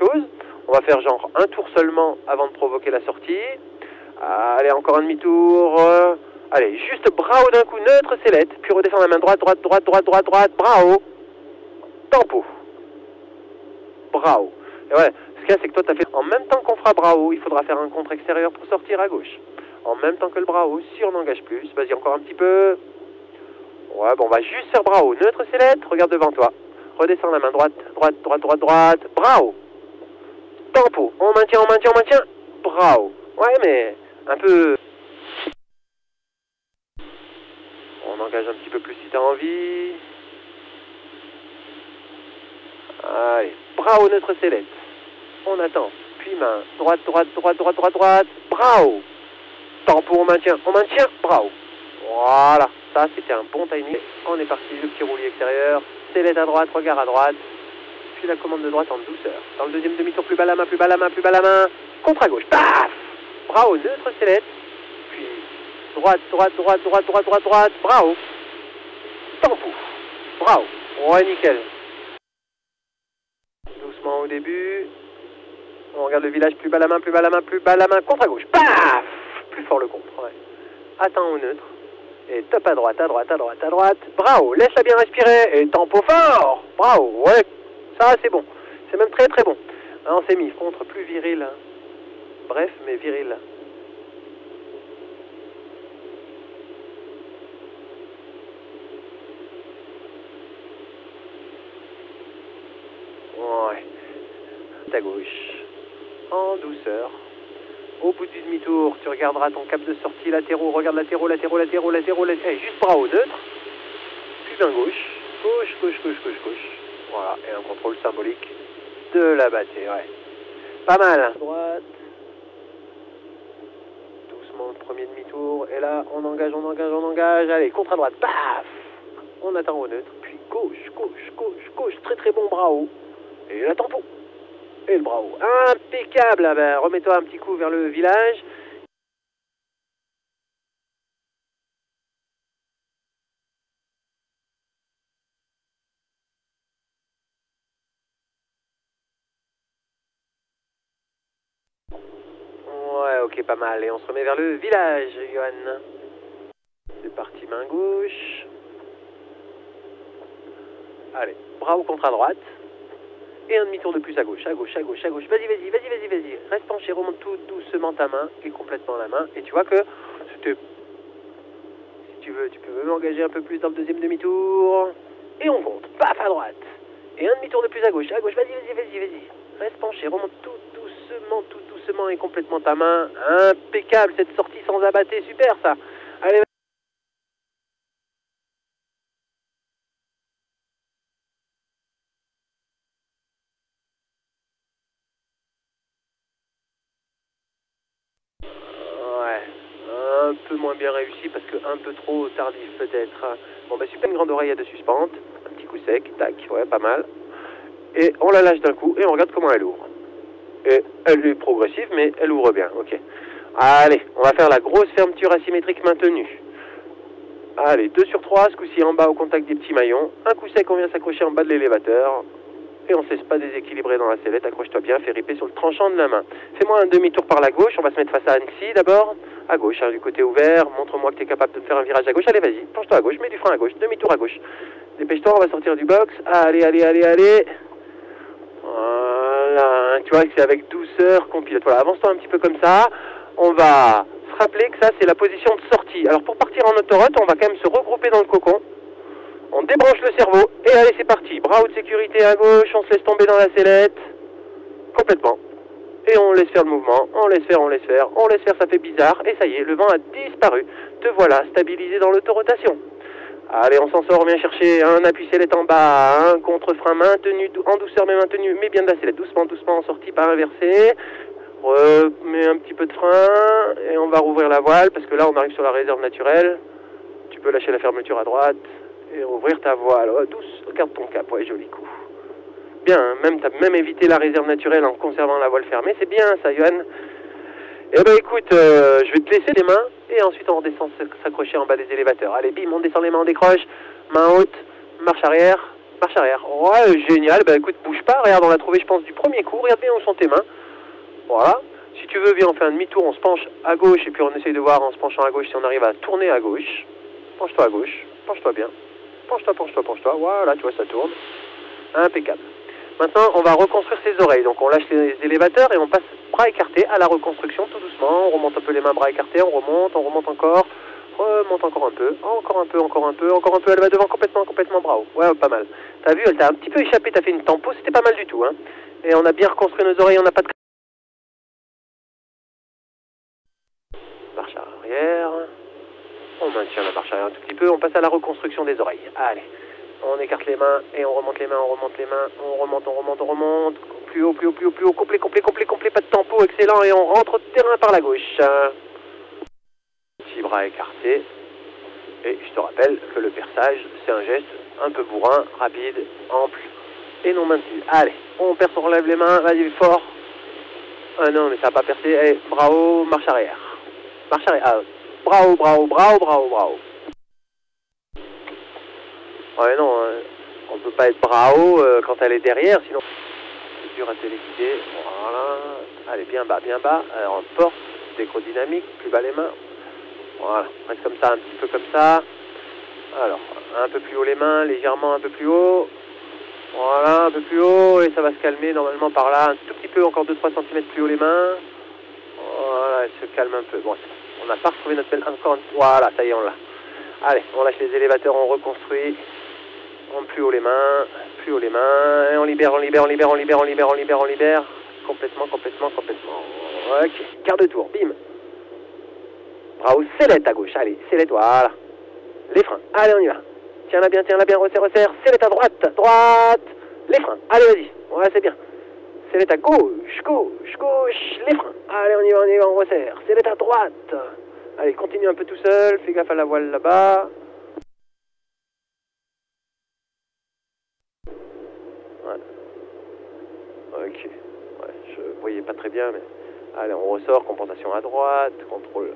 chose. On va faire genre un tour seulement avant de provoquer la sortie. Allez, encore un demi-tour. Allez, juste bras haut d'un coup, neutre, sellette. Puis redescendre la main droite, droite, droite, droite, droite, droite. Bras haut. Tempo. Bras haut. Et ouais, ce qu'il y a, c'est que toi, tu as fait en même temps qu'on fera bras haut, il faudra faire un contre extérieur pour sortir à gauche. En même temps que le bras haut, si on engage plus. Vas-y, encore un petit peu. Ouais, bon, on va juste faire bras haut. Neutre, sellette. Regarde devant toi. Redescends la main droite, droite, droite, droite, droite. Bras haut. Tempo. On maintient, on maintient, on maintient. Bras haut. Ouais, mais un peu... On engage un petit peu plus si tu as envie. Allez. Bras haut, neutre, sellette. On attend. Puis main. Droite, droite, droite, droite, droite, droite. Bras haut. Tempo, on maintient, bras haut. Voilà. Ça, c'était un bon timing. On est parti. Le petit roulis extérieur. Sellette à droite, regard à droite. Puis la commande de droite en douceur. Dans le deuxième demi-tour, plus bas la main, plus bas la main, plus bas la main. Contre à gauche. Paf! Bras haut, neutre, sellette. Puis droite, droite, droite, droite, droite, droite, droite. Bras haut. Tempo. Bras haut. Ouais, nickel. Doucement au début. On regarde le village, plus bas la main, plus bas la main, plus bas la main. Contre à gauche. Paf! Plus fort le contre, ouais. Attends au neutre. Et top à droite, à droite, à droite, à droite. Bras haut. Laisse-la bien respirer. Et tempo fort. Bras haut. Ouais. Ça, c'est bon. C'est même très très bon. Hein, on s'est mis contre plus viril. Hein. Bref, mais viril. Ouais. À gauche. En douceur. Au bout du demi-tour, tu regarderas ton cap de sortie latéraux. Regarde latéraux, latéraux, latéraux, latéraux, latéraux. Hey, juste bras haut neutre. Puis main gauche. Gauche, gauche, gauche, gauche, gauche. Voilà. Et un contrôle symbolique de la battée, ouais. Pas mal. Droite. Doucement, le premier demi-tour. Et là, on engage, on engage, on engage. Allez, contre à droite. Paf! On attend au neutre. Puis gauche, gauche, gauche, gauche. Très très bon bras haut. Et la tempo. Et le bras haut. Impeccable. Ah ben, remets-toi un petit coup vers le village. Ouais, ok, pas mal. Et on se remet vers le village, Johan. C'est parti, main gauche. Allez, bras haut contre à droite. Et un demi-tour de plus à gauche, à gauche, à gauche, à gauche. Vas-y, vas-y, vas-y, vas-y, vas-y. Reste penché, remonte tout doucement ta main et complètement la main. Et tu vois que c'était... Si tu veux, tu peux même engager un peu plus dans le deuxième demi-tour. Et on compte. Paf, à droite. Et un demi-tour de plus à gauche, à gauche. Vas-y, vas-y, vas-y, vas-y. Reste penché, remonte tout doucement et complètement ta main. Impeccable, cette sortie sans abattre. Super, ça. Allez, un peu moins bien réussi parce que un peu trop tardif peut-être. Bon bah super, une grande oreille de suspente, un petit coup sec, tac, ouais pas mal. Et on la lâche d'un coup et on regarde comment elle ouvre. Et elle est progressive mais elle ouvre bien, ok. Allez, on va faire la grosse fermeture asymétrique maintenue. Allez, 2 sur 3, ce coup-ci en bas au contact des petits maillons. Un coup sec, on vient s'accrocher en bas de l'élévateur. Et on ne se laisse pas déséquilibrer dans la sellette, accroche-toi bien, fais riper sur le tranchant de la main. Fais-moi un demi-tour par la gauche, on va se mettre face à Annecy d'abord. À gauche, hein, du côté ouvert, montre-moi que tu es capable de me faire un virage à gauche. Allez, vas-y, penche-toi à gauche, mets du frein à gauche, demi-tour à gauche. Dépêche-toi, on va sortir du box. Allez, allez, allez, allez. Voilà, tu vois que c'est avec douceur qu'on pilote. Voilà, avance-toi un petit peu comme ça. On va se rappeler que ça, c'est la position de sortie. Alors pour partir en autoroute, on va quand même se regrouper dans le cocon. On débranche le cerveau, et allez c'est parti, bras haut de sécurité à gauche, on se laisse tomber dans la sellette, complètement, et on laisse faire le mouvement, on laisse faire, on laisse faire, on laisse faire, ça fait bizarre, et ça y est, le vent a disparu, te voilà stabilisé dans l'autorotation. Allez, on s'en sort, on vient chercher un appui sellette en bas, un contre-frein maintenu, en douceur mais maintenu, mais bien de la sellette, doucement, doucement, en sortie par inversé, remets un petit peu de frein, et on va rouvrir la voile, parce que là on arrive sur la réserve naturelle, tu peux lâcher la fermeture à droite, et ouvrir ta voile, oh, douce, regarde ton cap, ouais, joli coup. Bien, hein, t'as même évité la réserve naturelle en conservant la voile fermée, c'est bien ça, Johan. Eh ben écoute, je vais te laisser les mains, et ensuite on redescend s'accrocher en bas des élévateurs. Allez, bim, on descend les mains, on décroche, main haute, marche arrière, Marche arrière. Ouais, génial. Bah écoute, bouge pas. Regarde, on l'a trouvé, je pense, du premier coup. Regarde bien où sont tes mains. Voilà. Si tu veux, viens, on fait un demi-tour, on se penche à gauche et puis on essaye de voir en se penchant à gauche si on arrive à tourner à gauche. Penche-toi à gauche. Penche-toi bien. Penche-toi, penche-toi, penche-toi. Voilà, tu vois, ça tourne. Impeccable. Maintenant, on va reconstruire ses oreilles. Donc on lâche les élévateurs et on passe bras écartés à la reconstruction tout doucement. On remonte un peu les mains bras écartés, on remonte encore. Remonte encore un peu, encore un peu, encore un peu, encore un peu. Elle va devant complètement, bravo. Ouais, pas mal. T'as vu, elle t'a un petit peu échappé, t'as fait une tempo, c'était pas mal du tout. Hein. Et on a bien reconstruit nos oreilles, on n'a pas de... Marche arrière. On maintient la marche arrière un tout petit peu, on passe à la reconstruction des oreilles. Allez. On écarte les mains et on remonte les mains, on remonte les mains, on remonte. Plus haut, complet, pas de tempo, excellent. Et on rentre au terrain par la gauche. Petit bras écarté. Et je te rappelle que le perçage, c'est un geste un peu bourrin, rapide, ample et non maintenu. Allez, on perce, on relève les mains, vas-y, fort. Ah non, mais ça n'a pas percé. Allez, bravo, marche arrière. Marche arrière. Ah, bravo. Ouais, non, on peut pas être bras haut quand elle est derrière, sinon c'est dur à téléguider. Voilà. Allez, bien bas. Alors, on porte, décrodynamique, plus bas les mains. Voilà, reste comme ça, un petit peu comme ça. Alors, un peu plus haut les mains, légèrement un peu plus haut. Voilà, un peu plus haut, et ça va se calmer normalement par là. Un tout petit peu, encore 2-3 cm plus haut les mains. Voilà, elle se calme un peu. Bon, on n'a pas retrouvé notre belle... Encore une... Voilà, ça y est, on l'a. Allez, on lâche les élévateurs, on reconstruit. On plus haut les mains, et on libère. Complètement. Ok, quart de tour, bim. Bravo, sellette à gauche, allez, sellette, voilà. Les freins, allez, on y va. Tiens-la bien, resserre. Sellette à droite. Les freins, allez, vas-y. Ouais, c'est bien. Sellette à gauche, les freins. Allez, on y va, on resserre. Sellette à droite. Allez, continue un peu tout seul, fais gaffe à la voile là-bas. Ok, ouais, je voyais pas très bien, mais allez, on ressort, compensation à droite, contrôle